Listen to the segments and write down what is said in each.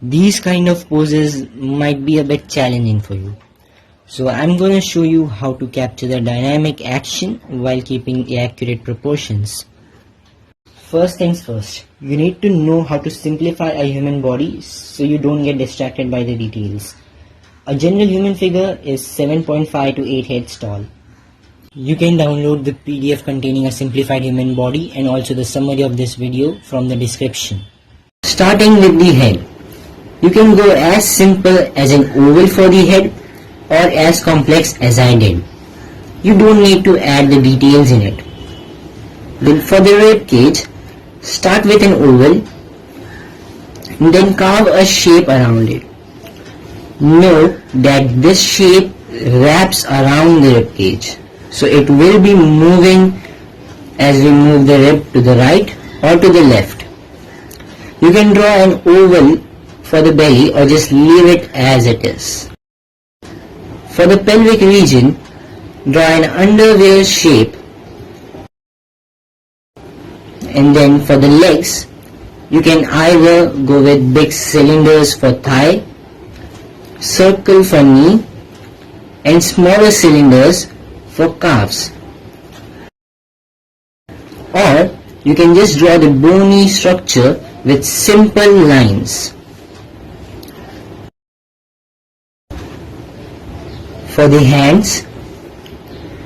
These kind of poses might be a bit challenging for you. So I'm going to show you how to capture the dynamic action while keeping accurate proportions. First things first, you need to know how to simplify a human body so you don't get distracted by the details. A general human figure is 7.5 to 8 heads tall. You can download the PDF containing a simplified human body and also the summary of this video from the description. Starting with the head. You can go as simple as an oval for the head or as complex as I did. You don't need to add the details in it. Then for the rib cage, start with an oval and then carve a shape around it. Note that this shape wraps around the rib cage, so it will be moving as we move the rib to the right or to the left. You can draw an oval for the belly or just leave it as it is. For the pelvic region, draw an underwear shape, and then for the legs, you can either go with big cylinders for thigh, circle for knee, and smaller cylinders for calves. Or you can just draw the bony structure with simple lines. For the hands,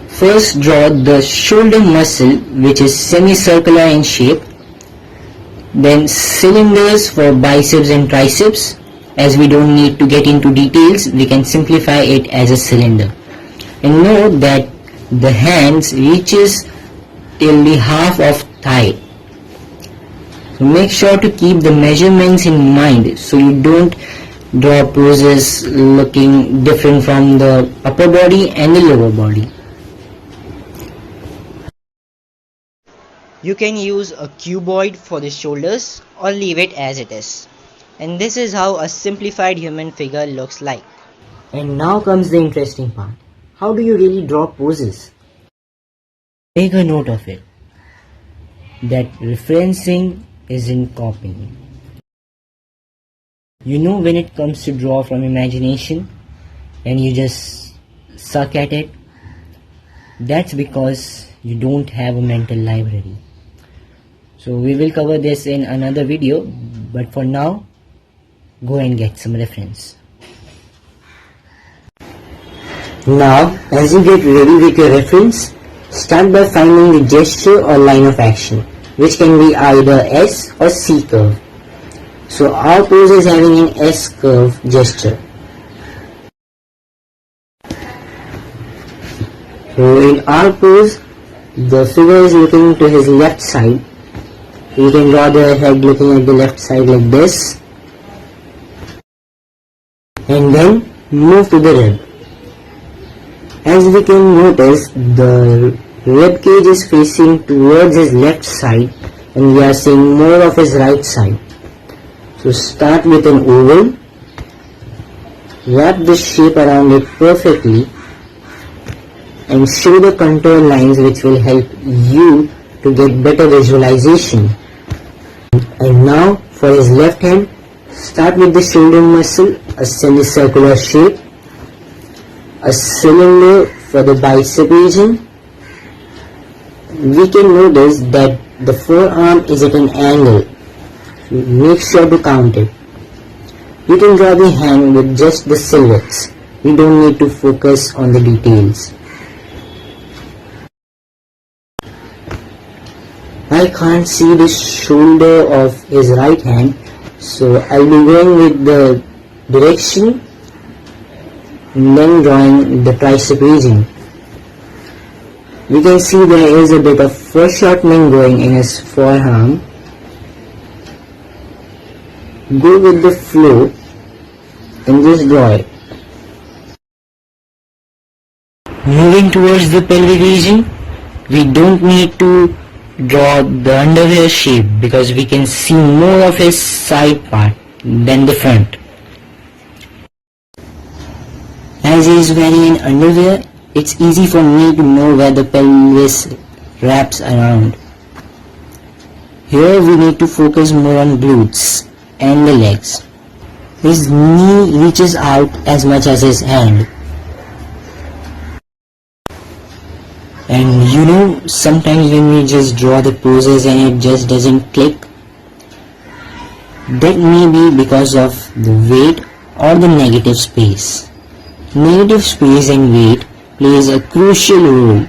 first draw the shoulder muscle, which is semicircular in shape, then cylinders for biceps and triceps. As we don't need to get into details, we can simplify it as a cylinder. And note that the hands reaches till the half of thigh. So make sure to keep the measurements in mind so you don't draw poses looking different from the upper body and the lower body. You can use a cuboid for the shoulders or leave it as it is. And this is how a simplified human figure looks like. And now comes the interesting part. How do you really draw poses? Take a note of it, that referencing isn't copying. You know, when it comes to draw from imagination and you just suck at it, that's because you don't have a mental library. So we will cover this in another video, but for now, go and get some reference. Now, as you get ready with your reference, start by finding the gesture or line of action, which can be either S or C curve. So our pose is having an S curve gesture. So in our pose, the figure is looking to his left side. You can draw the head looking at the left side like this. And then move to the rib. As we can notice, the rib cage is facing towards his left side and we are seeing more of his right side. So start with an oval, wrap the shape around it perfectly and show the contour lines which will help you to get better visualization. And now for his left hand, start with the shoulder muscle, a semicircular shape, a cylinder for the bicep region. We can notice that the forearm is at an angle. Make sure to count it. You can draw the hand with just the silhouettes. We don't need to focus on the details. I can't see the shoulder of his right hand, so I'll be going with the direction and then drawing the tricep region. We can see there is a bit of foreshortening going in his forearm. Go with the flow and just draw it. Moving towards the pelvic region, we don't need to draw the underwear shape because we can see more of his side part than the front. As he is wearing an underwear, it's easy for me to know where the pelvis wraps around. Here we need to focus more on glutes and the legs. His knee reaches out as much as his hand. And sometimes when we just draw the poses and it just doesn't click, that may be because of the weight or the negative space. Negative space and weight plays a crucial role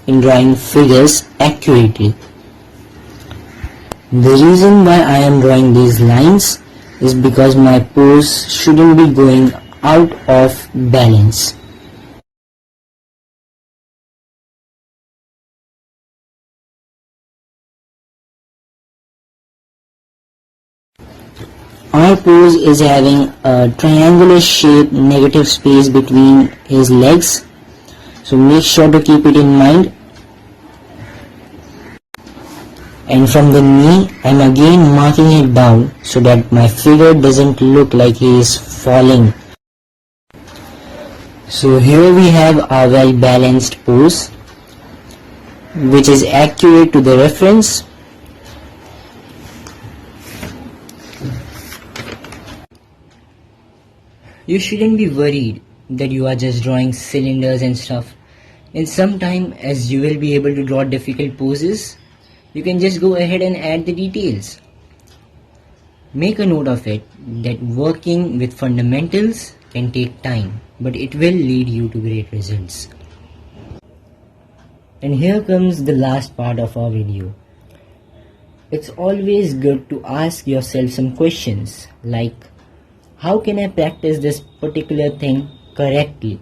in drawing figures accurately. The reason why I am drawing these lines is because my pose shouldn't be going out of balance. Our pose is having a triangular shape, negative space between his legs, so make sure to keep it in mind. And from the knee, I'm again marking it down so that my figure doesn't look like he is falling. So here we have our well balanced pose, which is accurate to the reference. You shouldn't be worried that you are just drawing cylinders and stuff. In some time, as you will be able to draw difficult poses, you can just go ahead and add the details. Make a note of it that working with fundamentals can take time, but it will lead you to great results. And here comes the last part of our video. It's always good to ask yourself some questions like, how can I practice this particular thing correctly?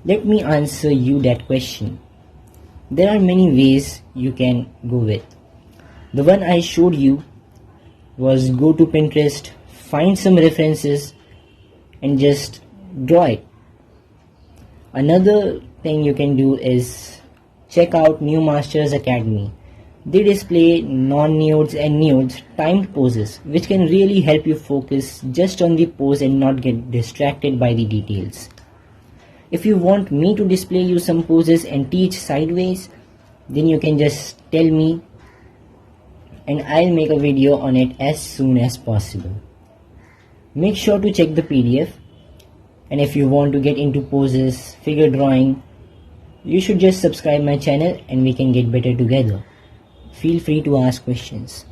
Let me answer you that question. There are many ways you can go with. The one I showed you was go to Pinterest, find some references and just draw it. Another thing you can do is check out New Masters Academy. They display non-nudes and nudes timed poses which can really help you focus just on the pose and not get distracted by the details. If you want me to display you some poses and teach sideways, then you can just tell me and I'll make a video on it as soon as possible. Make sure to check the PDF, and if you want to get into poses, figure drawing, you should just subscribe my channel and we can get better together. Feel free to ask questions.